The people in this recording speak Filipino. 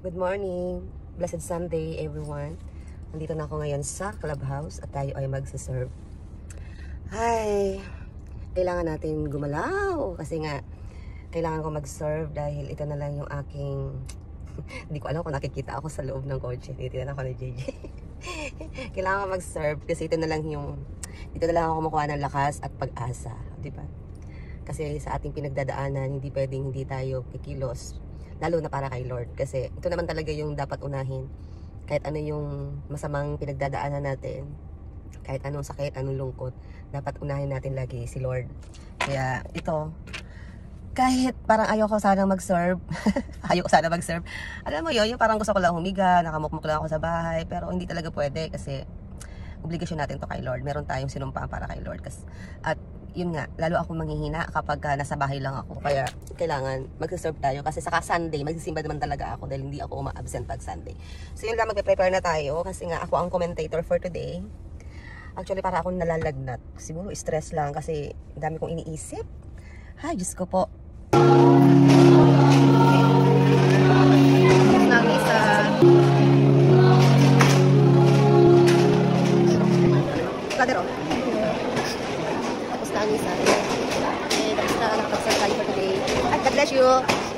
Good morning. Blessed Sunday, everyone. Nandito na ako ngayon sa clubhouse at tayo ay magsaserve. Ay, kailangan natin gumalaw kasi nga kailangan ko mag-serve dahil ito na lang yung aking hindi ko alam kung nakikita ako sa loob ng kotse. Titinan ako ni JJ. Kailangan ko mag-serve kasi ito na lang yung dito na lang ako kumukuha ng lakas at pag-asa, di ba? Kasi sa ating pinagdadaanan, hindi pwedeng hindi tayo kikilos. Lalo na para kay Lord. Kasi ito naman talaga yung dapat unahin. Kahit ano yung masamang pinagdadaanan natin, kahit anong sakit, anong lungkot, dapat unahin natin lagi si Lord. Kaya ito, kahit parang ayoko sana mag-serve, ayoko sana mag-serve. Alam mo yun, yung parang gusto ko lang humiga, nakamukmuk lang ako sa bahay, pero hindi talaga pwede kasi obligasyon natin to kay Lord. Meron tayong sinumpaan para kay Lord. At yun nga, lalo ako manghihina kapag nasa bahay lang ako. Kaya kailangan mag-serve tayo kasi saka Sunday, magsisimba naman talaga ako dahil hindi ako uma-absent pag Sunday. So yun lang, magpe-prepare na tayo kasi nga ako ang commentator for today. Actually, para akong nalalagnat. Siguro stress lang kasi dami kong iniisip. Ay, Diyos ko po. Kadero. Tapos na ang isa. Tapos na nakapag-serve tayo for today. God bless you.